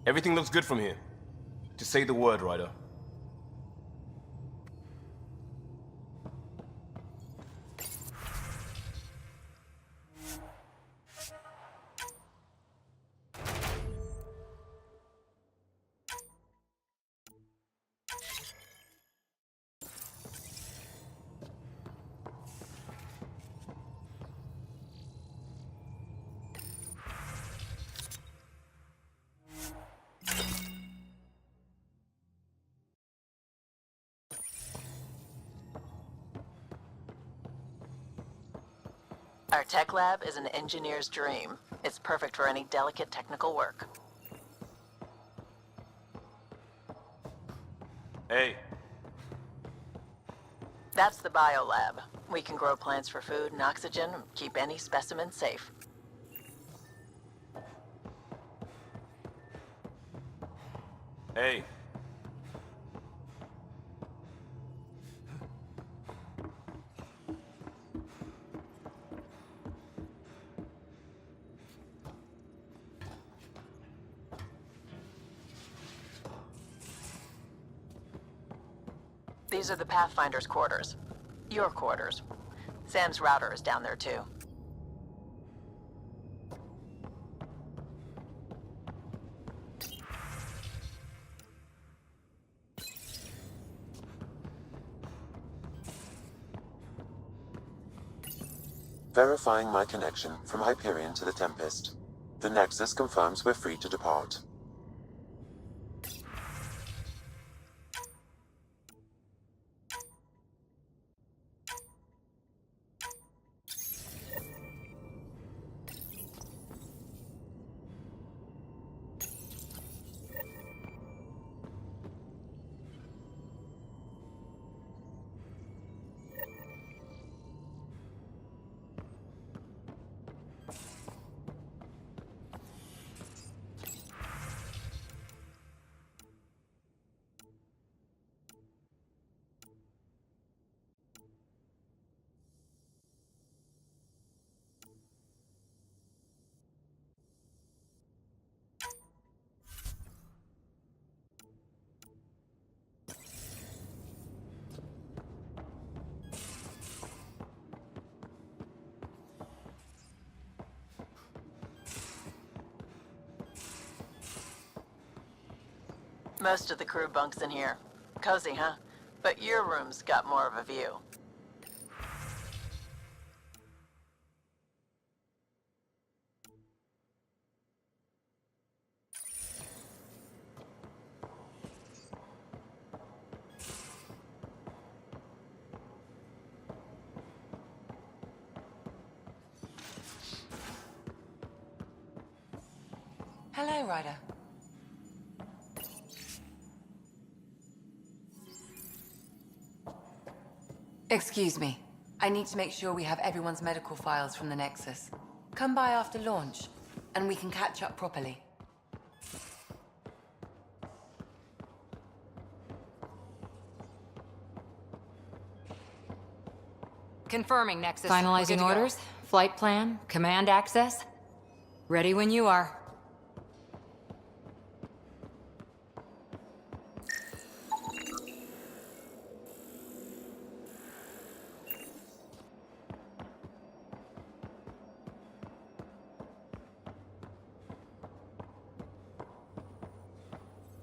Everything looks good from here. Just say the word, Ryder. Our tech lab is an engineer's dream. It's perfect for any delicate technical work. Hey. That's the biolab. We can grow plants for food and oxygen and keep any specimen safe. Hey. These are the Pathfinder's quarters. Your quarters. Sam's router is down there too. Verifying my connection from Hyperion to the Tempest. The Nexus confirms we're free to depart. Most of the crew bunks in here. Cozy, huh? But your room's got more of a view. Hello, Ryder. Excuse me. I need to make sure we have everyone's medical files from the Nexus. Come by after launch, and we can catch up properly. Confirming, Nexus. Finalizing orders, flight plan, command access. Ready when you are.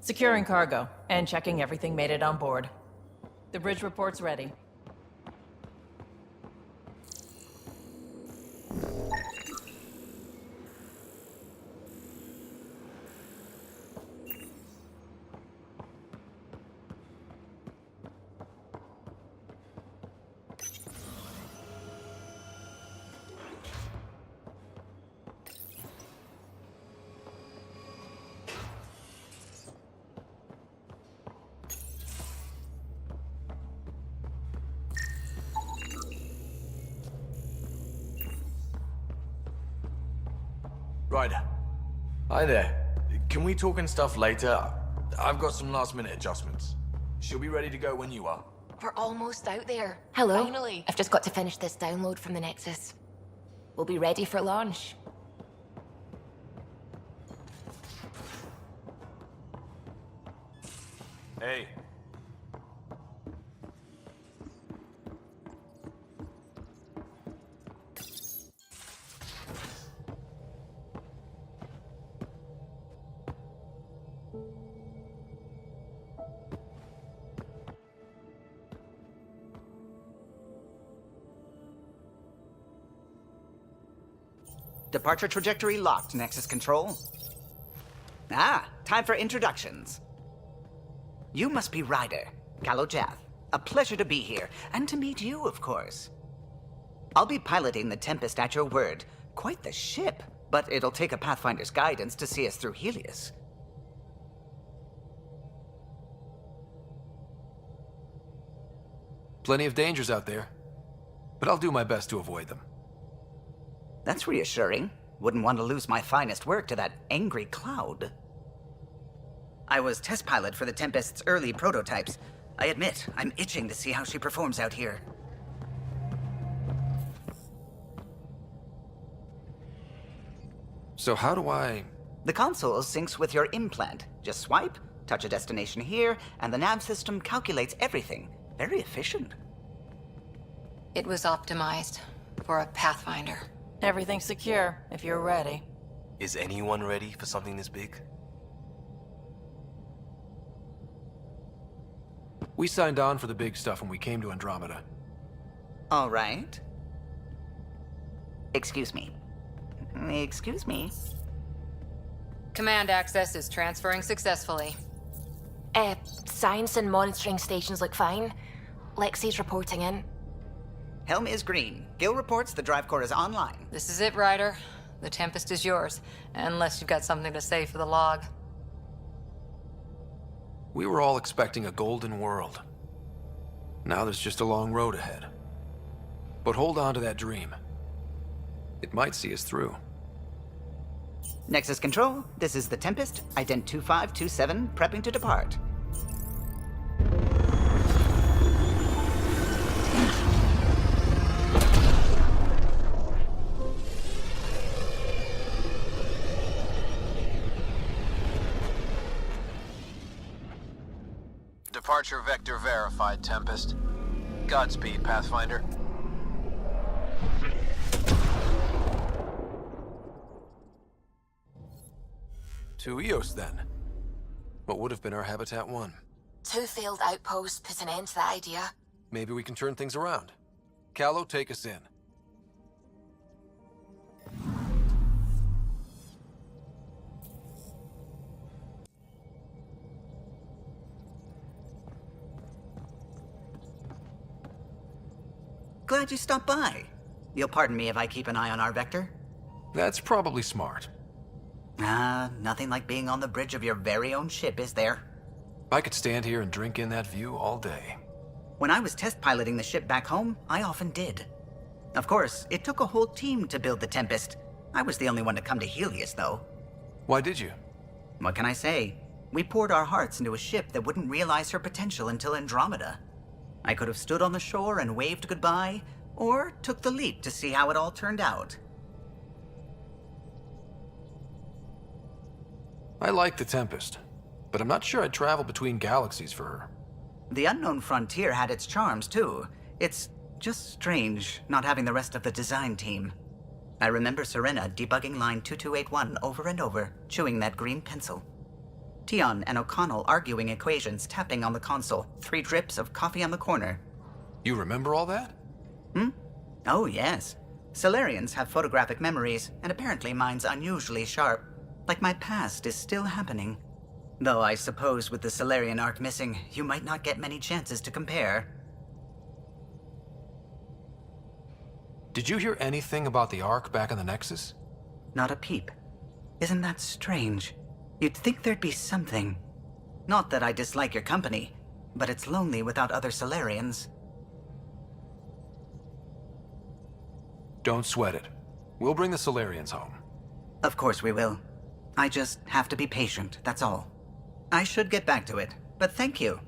Securing cargo and checking everything made it on board. The bridge report's ready. Ryder. Hi there. Can we talk and stuff later? I've got some last minute adjustments. She'll be ready to go when you are. We're almost out there. Hello. Finally. I've just got to finish this download from the Nexus. We'll be ready for launch. Hey. Departure trajectory locked, Nexus Control. Ah, time for introductions. You must be Ryder, Kalojath. A pleasure to be here, and to meet you, of course. I'll be piloting the Tempest at your word. Quite the ship, but it'll take a Pathfinder's guidance to see us through Helios. Plenty of dangers out there, but I'll do my best to avoid them. That's reassuring. Wouldn't want to lose my finest work to that angry cloud. I was test pilot for the Tempest's early prototypes. I admit, I'm itching to see how she performs out here. So how do I... The console syncs with your implant. Just swipe, touch a destination here, and the nav system calculates everything. Very efficient. It was optimized for a Pathfinder. Everything's secure, if you're ready. Is anyone ready for something this big? We signed on for the big stuff when we came to Andromeda. All right. Excuse me. Excuse me. Command access is transferring successfully. Science and monitoring stations look fine. Lexi's reporting in. Helm is green. Gil reports the drive core is online. This is it, Ryder. The Tempest is yours, unless you've got something to say for the log. We were all expecting a golden world. Now there's just a long road ahead. But hold on to that dream. It might see us through. Nexus Control, this is the Tempest, ident 2527, prepping to depart. Departure vector verified, Tempest. Godspeed, Pathfinder. To Eos, then. What would have been our Habitat 1? 2 failed outposts put an end to that idea. Maybe we can turn things around. Calo, take us in. Glad you stopped by. You'll pardon me if I keep an eye on our vector? That's probably smart. Nothing like being on the bridge of your very own ship, is there? I could stand here and drink in that view all day. When I was test piloting the ship back home, I often did. Of course, it took a whole team to build the Tempest. I was the only one to come to Helios, though. Why did you? What can I say? We poured our hearts into a ship that wouldn't realize her potential until Andromeda. I could have stood on the shore and waved goodbye, or took the leap to see how it all turned out. I like the Tempest, but I'm not sure I'd travel between galaxies for her. The unknown frontier had its charms, too. It's just strange not having the rest of the design team. I remember Serena debugging line 2281 over and over, chewing that green pencil. Tion and O'Connell arguing equations, tapping on the console, 3 drips of coffee on the corner. You remember all that? Oh, yes. Solarians have photographic memories, and apparently mine's unusually sharp. Like my past is still happening. Though I suppose with the Solarian arc missing, you might not get many chances to compare. Did you hear anything about the Ark back in the Nexus? Not a peep. Isn't that strange? You'd think there'd be something. Not that I dislike your company, but it's lonely without other Solarians. Don't sweat it. We'll bring the Solarians home. Of course we will. I just have to be patient, that's all. I should get back to it, but thank you.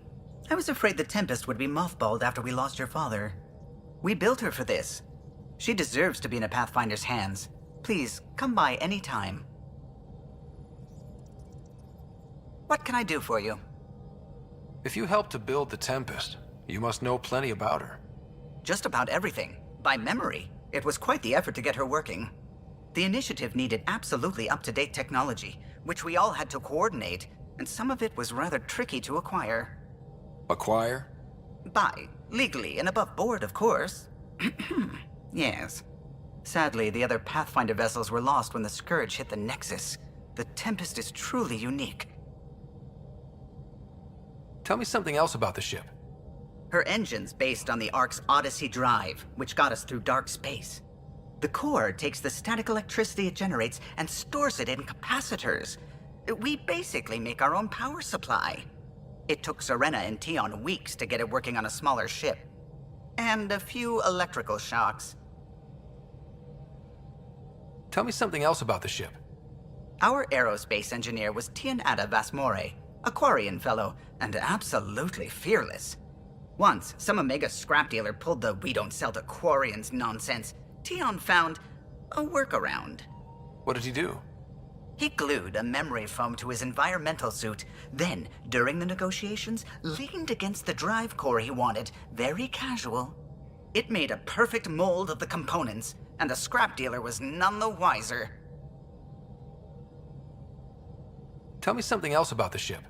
I was afraid the Tempest would be mothballed after we lost your father. We built her for this. She deserves to be in a Pathfinder's hands. Please, come by any time. What can I do for you? If you helped to build the Tempest, you must know plenty about her. Just about everything, by memory. It was quite the effort to get her working. The initiative needed absolutely up-to-date technology, which we all had to coordinate, and some of it was rather tricky to acquire. Acquire? Buy, legally and above board, of course. Yes. Sadly, the other Pathfinder vessels were lost when the Scourge hit the Nexus. The Tempest is truly unique. Tell me something else about the ship. Her engine's based on the Ark's Odyssey drive, which got us through dark space. The core takes the static electricity it generates and stores it in capacitors. We basically make our own power supply. It took Serena and Tion weeks to get it working on a smaller ship. And a few electrical shocks. Tell me something else about the ship. Our aerospace engineer was Tianada Vasmore, a Quarian fellow, and absolutely fearless. Once, some Omega scrap dealer pulled the "we don't sell to Quarians" nonsense. Tion found a workaround. What did he do? He glued a memory foam to his environmental suit, then, during the negotiations, leaned against the drive core he wanted, very casual. It made a perfect mold of the components, and the scrap dealer was none the wiser. Tell me something else about the ship.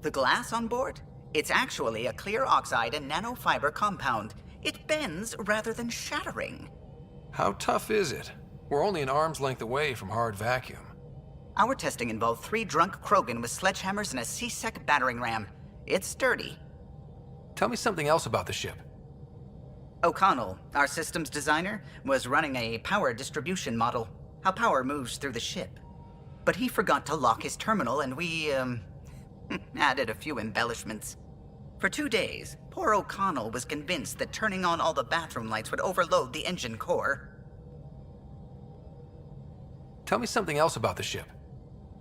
The glass on board? It's actually a clear oxide and nanofiber compound. It bends rather than shattering. How tough is it? We're only an arm's length away from hard vacuum. Our testing involved 3 drunk Krogan with sledgehammers and a C-Sec battering ram. It's sturdy. Tell me something else about the ship. O'Connell, our systems designer, was running a power distribution model, how power moves through the ship. But he forgot to lock his terminal and we, added a few embellishments. For 2 days, poor O'Connell was convinced that turning on all the bathroom lights would overload the engine core. Tell me something else about the ship.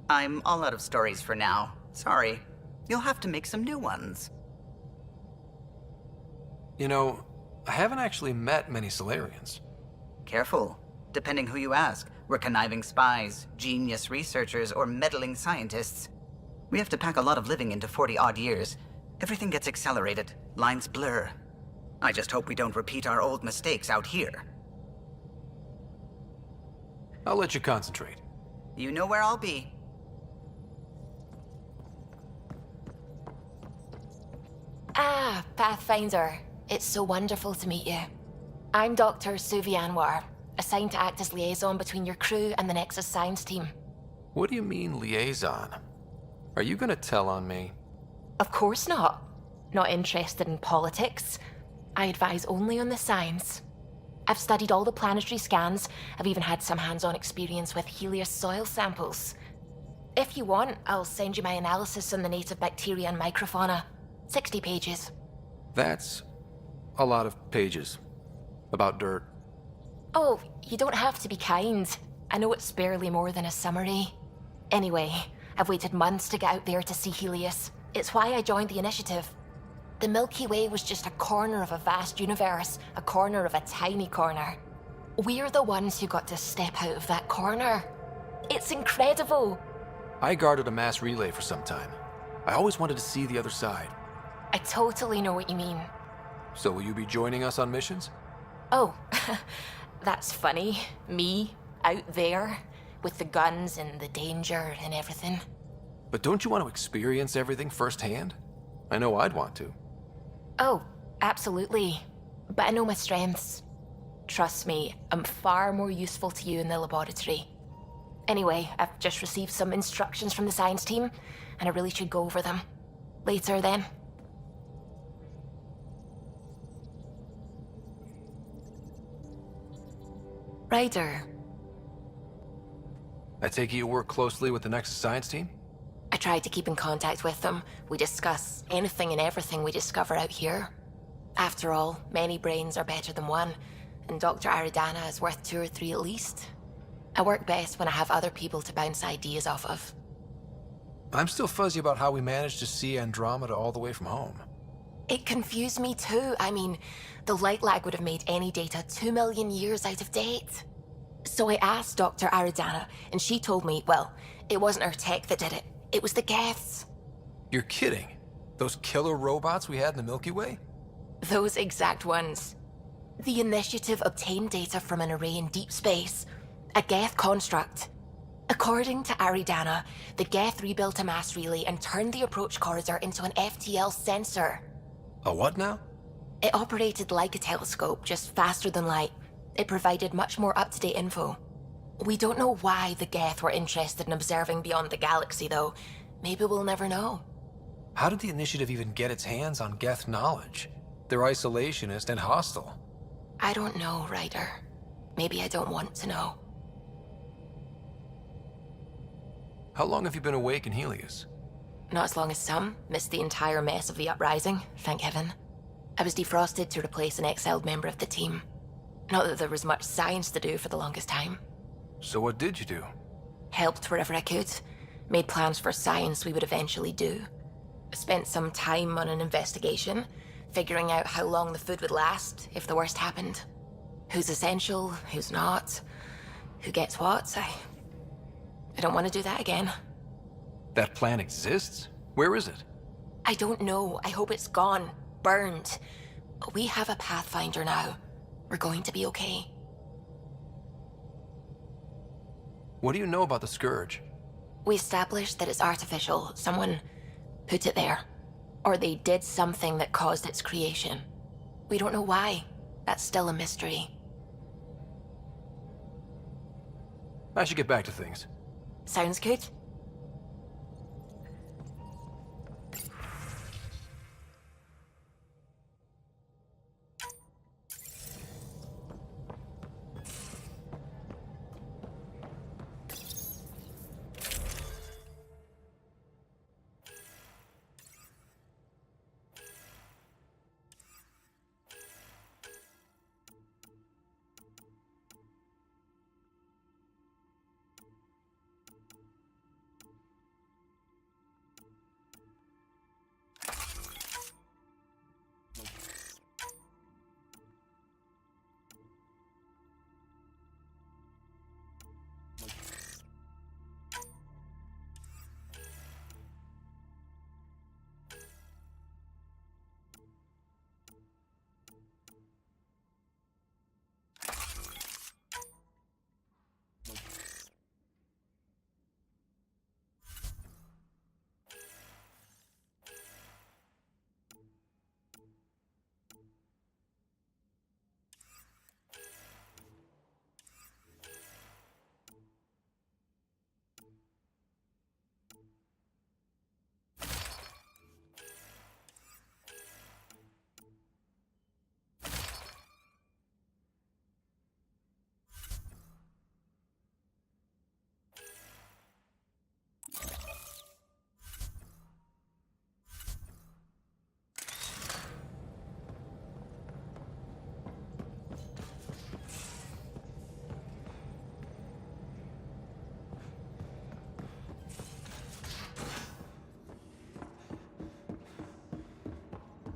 I'm all out of stories for now. Sorry. You'll have to make some new ones. You know, I haven't actually met many Solarians. Careful. Depending who you ask, we're conniving spies, genius researchers, or meddling scientists. We have to pack a lot of living into 40-odd years. Everything gets accelerated. Lines blur. I just hope we don't repeat our old mistakes out here. I'll let you concentrate. You know where I'll be. Ah, Pathfinder. It's so wonderful to meet you. I'm Dr. Suvi Anwar, assigned to act as liaison between your crew and the Nexus science team. What do you mean, liaison? Are you gonna tell on me? Of course not. Not interested in politics. I advise only on the science. I've studied all the planetary scans. I've even had some hands-on experience with Helios soil samples. If you want, I'll send you my analysis on the native bacteria and microfauna. 60 pages. That's a lot of pages. About dirt. Oh, you don't have to be kind. I know it's barely more than a summary. Anyway, I've waited months to get out there to see Helios. It's why I joined the initiative. The Milky Way was just a corner of a vast universe, a corner of a tiny corner. We're the ones who got to step out of that corner. It's incredible. I guarded a mass relay for some time. I always wanted to see the other side. I totally know what you mean. So will you be joining us on missions? Oh, that's funny. Me, out there, with the guns and the danger and everything. But don't you want to experience everything firsthand? I know I'd want to. Oh, absolutely. But I know my strengths. Trust me, I'm far more useful to you in the laboratory. Anyway, I've just received some instructions from the science team, and I really should go over them. Later, then. Ryder. I take it you work closely with the Nexus science team? I try to keep in contact with them. We discuss anything and everything we discover out here. After all, many brains are better than one, and Dr. Aridana is worth 2 or 3 at least. I work best when I have other people to bounce ideas off of. I'm still fuzzy about how we managed to see Andromeda all the way from home. It confused me too. I mean, the light lag would have made any data 2 million years out of date. So I asked Dr. Aridana, and she told me, well, it wasn't her tech that did it. It was the Geths. You're kidding. Those killer robots we had in the Milky Way? Those exact ones. The Initiative obtained data from an array in deep space, a Geth construct. According to Aridana, the Geth rebuilt a mass relay and turned the approach corridor into an FTL sensor. A what now? It operated like a telescope, just faster than light. It provided much more up-to-date info. We don't know why the Geth were interested in observing beyond the galaxy, though. Maybe we'll never know. How did the Initiative even get its hands on Geth knowledge? They're isolationist and hostile. I don't know, Ryder. Maybe I don't want to know. How long have you been awake in Helios? Not as long as some. Missed the entire mess of the uprising, thank heaven. I was defrosted to replace an exiled member of the team. Not that there was much science to do for the longest time. So what did you do? Helped wherever I could. Made plans for science we would eventually do. Spent some time on an investigation, figuring out how long the food would last if the worst happened. Who's essential, who's not, who gets what. I don't want to do that again. That plan exists? Where is it? I don't know. I hope it's gone. Burned. We have a Pathfinder now. We're going to be okay. What do you know about the Scourge? We established that it's artificial. Someone put it there. Or they did something that caused its creation. We don't know why. That's still a mystery. I should get back to things. Sounds good.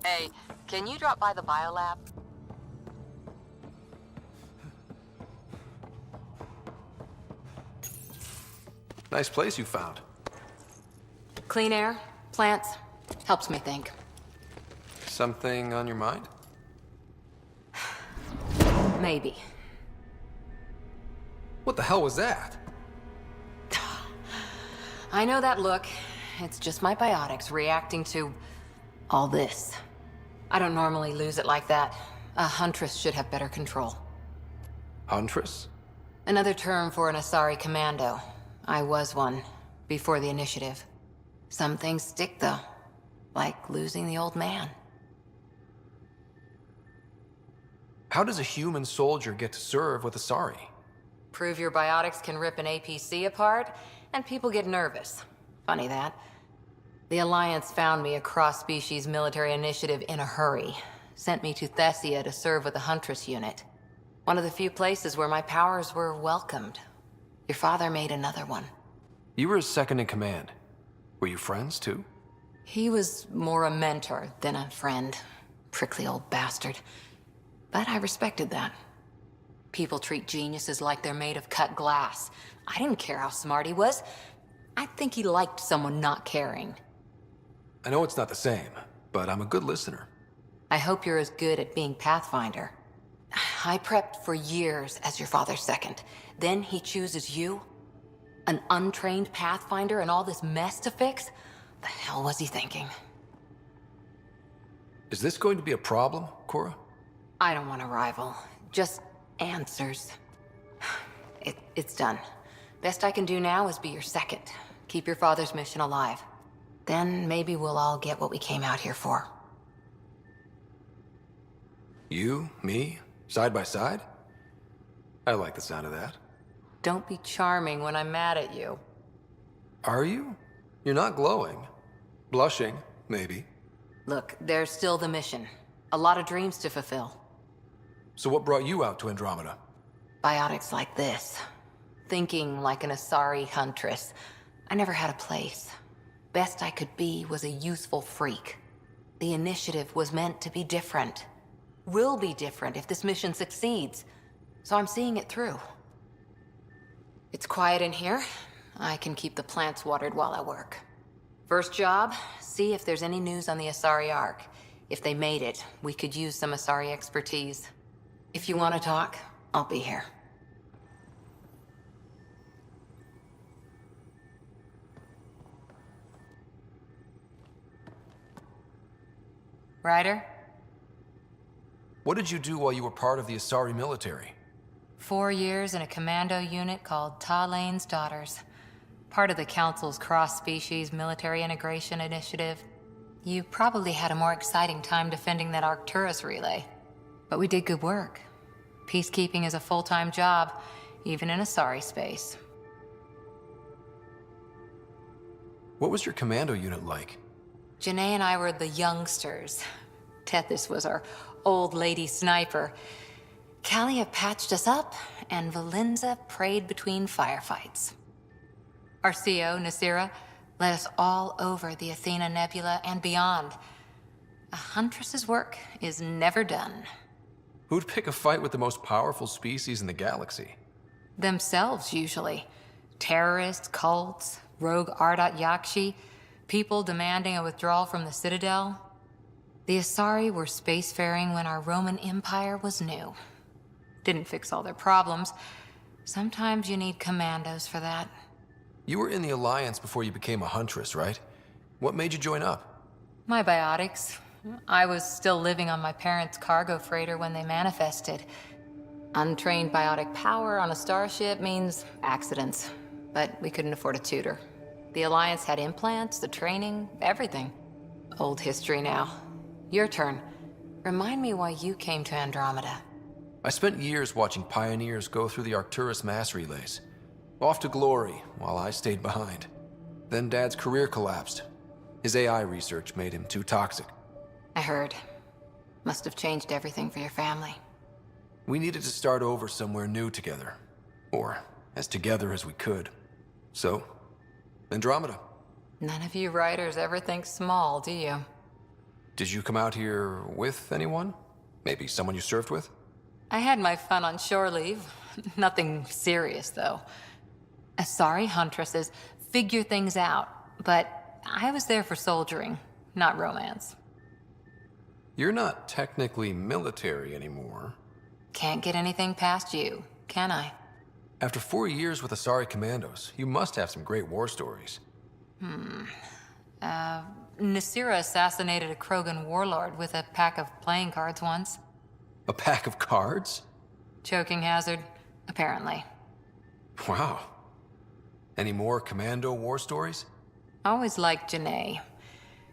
Hey, can you drop by the biolab? Nice place you found. Clean air, plants, helps me think. Something on your mind? Maybe. What the hell was that? I know that look. It's just my biotics reacting to all this. I don't normally lose it like that. A huntress should have better control. Huntress? Another term for an Asari commando. I was one, before the initiative. Some things stick, though. Like losing the old man. How does a human soldier get to serve with Asari? Prove your biotics can rip an APC apart, and people get nervous. Funny that. The Alliance found me a cross-species military initiative in a hurry. Sent me to Thessia to serve with the Huntress unit. One of the few places where my powers were welcomed. Your father made another one. You were his second in command. Were you friends, too? He was more a mentor than a friend. Prickly old bastard. But I respected that. People treat geniuses like they're made of cut glass. I didn't care how smart he was. I think he liked someone not caring. I know it's not the same, but I'm a good listener. I hope you're as good at being Pathfinder. I prepped for years as your father's second. Then he chooses you? An untrained Pathfinder and all this mess to fix? The hell was he thinking? Is this going to be a problem, Cora? I don't want a rival. Just answers. It's done. Best I can do now is be your second. Keep your father's mission alive. Then maybe we'll all get what we came out here for. You, me, side by side? I like the sound of that. Don't be charming when I'm mad at you. Are you? You're not glowing. Blushing, maybe. Look, there's still the mission. A lot of dreams to fulfill. So what brought you out to Andromeda? Biotics like this. Thinking like an Asari huntress. I never had a place. Best I could be was a useful freak. The initiative was meant to be different. Will be different if this mission succeeds. So I'm seeing it through. It's quiet in here. I can keep the plants watered while I work. First job, see if there's any news on the Asari Ark. If they made it, we could use some Asari expertise. If you want to talk, I'll be here. Ryder? What did you do while you were part of the Asari military? 4 years in a commando unit called Talane's Daughters. Part of the Council's cross-species military integration initiative. You probably had a more exciting time defending that Arcturus relay. But we did good work. Peacekeeping is a full-time job, even in Asari space. What was your commando unit like? Janae and I were the youngsters. Tethys was our old lady sniper. Kalia patched us up, and Valenza prayed between firefights. Our CO, Nasira, led us all over the Athena Nebula and beyond. A huntress's work is never done. Who'd pick a fight with the most powerful species in the galaxy? Themselves, usually. Terrorists, cults, rogue Ardat Yakshi, people demanding a withdrawal from the Citadel. The Asari were spacefaring when our Roman Empire was new. Didn't fix all their problems. Sometimes you need commandos for that. You were in the Alliance before you became a huntress, right? What made you join up? My biotics. I was still living on my parents' cargo freighter when they manifested. Untrained biotic power on a starship means accidents, but we couldn't afford a tutor. The Alliance had implants, the training, everything. Old history now. Your turn. Remind me why you came to Andromeda. I spent years watching pioneers go through the Arcturus mass relays. Off to glory, while I stayed behind. Then Dad's career collapsed. His AI research made him too toxic. I heard. Must have changed everything for your family. We needed to start over somewhere new together. Or as together as we could. So, Andromeda. None of you writers ever think small, do you? Did you come out here with anyone? Maybe someone you served with? I had my fun on shore leave. Nothing serious, though. Asari huntresses figure things out, but I was there for soldiering, not romance. You're not technically military anymore. Can't get anything past you, can I? After 4 years with Asari commandos, you must have some great war stories. Nasira assassinated a Krogan warlord with a pack of playing cards once. A pack of cards? Choking hazard, apparently. Wow. Any more commando war stories? Always liked Janae.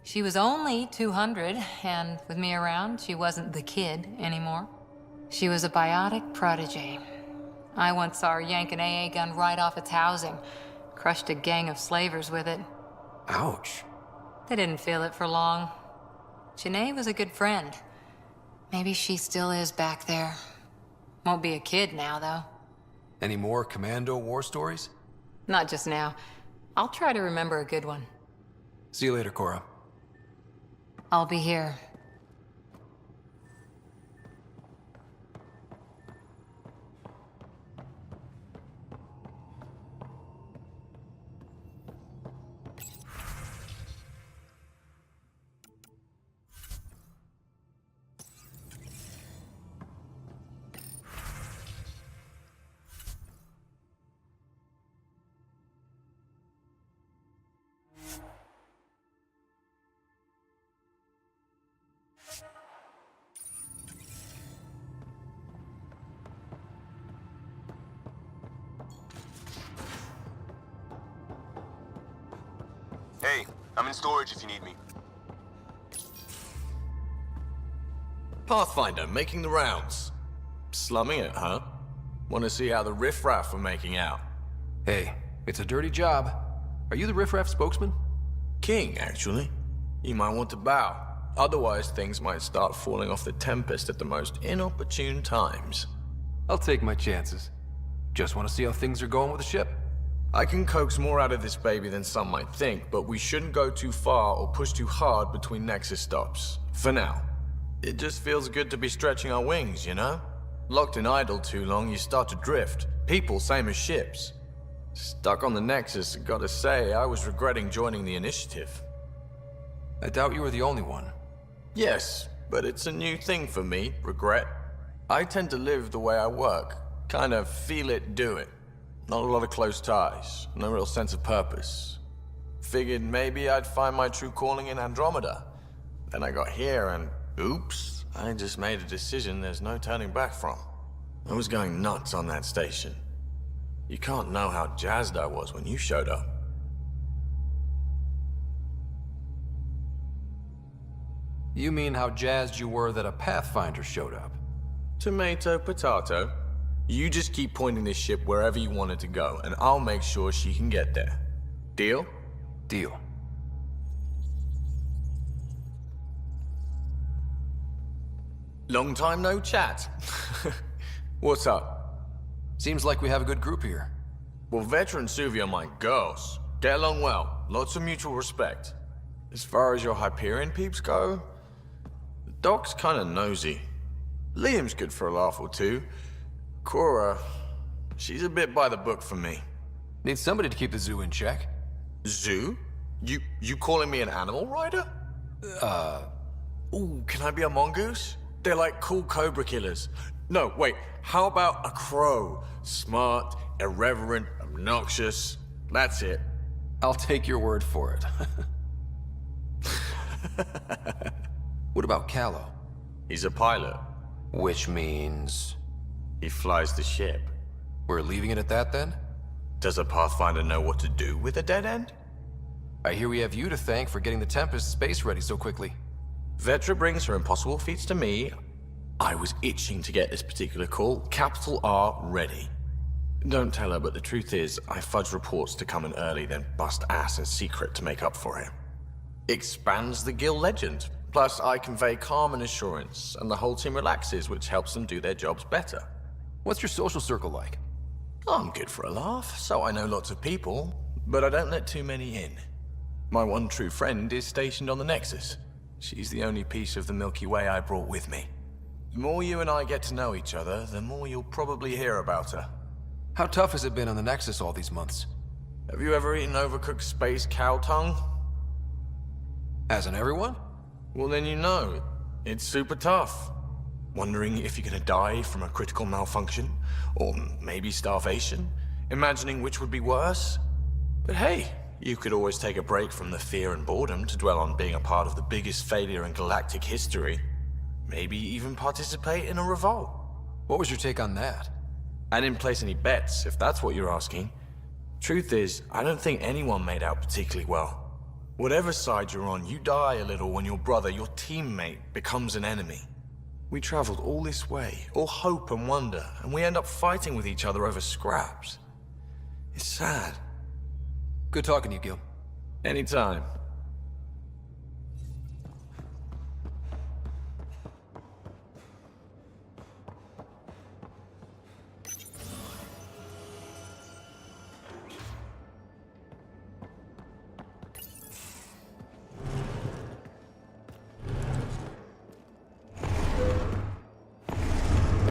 She was only 200, and with me around, she wasn't the kid anymore. She was a biotic protege. I once saw her yank an AA gun right off its housing, crushed a gang of slavers with it. Ouch. They didn't feel it for long. Janae was a good friend. Maybe she still is back there. Won't be a kid now, though. Any more commando war stories? Not just now. I'll try to remember a good one. See you later, Cora. I'll be here. I'm in storage if you need me. Pathfinder, making the rounds. Slumming it, huh? Want to see how the riffraff are making out? Hey, it's a dirty job. Are you the riffraff spokesman? King, actually. You might want to bow. Otherwise, things might start falling off the Tempest at the most inopportune times. I'll take my chances. Just want to see how things are going with the ship. I can coax more out of this baby than some might think, but we shouldn't go too far or push too hard between Nexus stops. For now. It just feels good to be stretching our wings, you know? Locked in idle too long, you start to drift. People, same as ships. Stuck on the Nexus, gotta say, I was regretting joining the Initiative. I doubt you were the only one. Yes, but it's a new thing for me, regret. I tend to live the way I work. Kind of feel it, do it. Not a lot of close ties, no real sense of purpose. Figured maybe I'd find my true calling in Andromeda. Then I got here and, oops, I just made a decision there's no turning back from. I was going nuts on that station. You can't know how jazzed I was when you showed up. You mean how jazzed you were that a Pathfinder showed up? Tomato, potato. You just keep pointing this ship wherever you want it to go, and I'll make sure she can get there. Deal? Deal. Long time no chat. What's up? Seems like we have a good group here. Well, Veteran Suvi are my girls. Get along well. Lots of mutual respect. As far as your Hyperion peeps go, the Doc's kinda nosy. Liam's good for a laugh or two. Cora, she's a bit by the book for me. Need somebody to keep the zoo in check. Zoo? You calling me an animal rider? Ooh, can I be a mongoose? They're like cool cobra killers. No, wait, how about a crow? Smart, irreverent, obnoxious. That's it. I'll take your word for it. What about Callow? He's a pilot. Which means... He flies the ship. we're leaving it at that then? Does a Pathfinder know what to do with a dead end? I hear we have you to thank for getting the Tempest space ready so quickly. Vetra brings her impossible feats to me. I was itching to get this particular call. Capital R ready. Don't tell her, but the truth is, I fudge reports to come in early, then bust ass in secret to make up for it. Expands the guild legend. Plus, I convey calm and assurance, and the whole team relaxes, which helps them do their jobs better. What's your social circle like? I'm good for a laugh, so I know lots of people, but I don't let too many in. My one true friend is stationed on the Nexus. She's the only piece of the Milky Way I brought with me. The more you and I get to know each other, the more you'll probably hear about her. How tough has it been on the Nexus all these months? Have you ever eaten overcooked space cow tongue? Hasn't everyone? Well, then you know. It's super tough. Wondering if you're gonna die from a critical malfunction, or maybe starvation, imagining which would be worse. But hey, you could always take a break from the fear and boredom to dwell on being a part of the biggest failure in galactic history. Maybe even participate in a revolt. What was your take on that? I didn't place any bets, if that's what you're asking. Truth is, I don't think anyone made out particularly well. Whatever side you're on, you die a little when your brother, your teammate, becomes an enemy. We traveled all this way, all hope and wonder, and we end up fighting with each other over scraps. It's sad. Good talking to you, Gil. Anytime.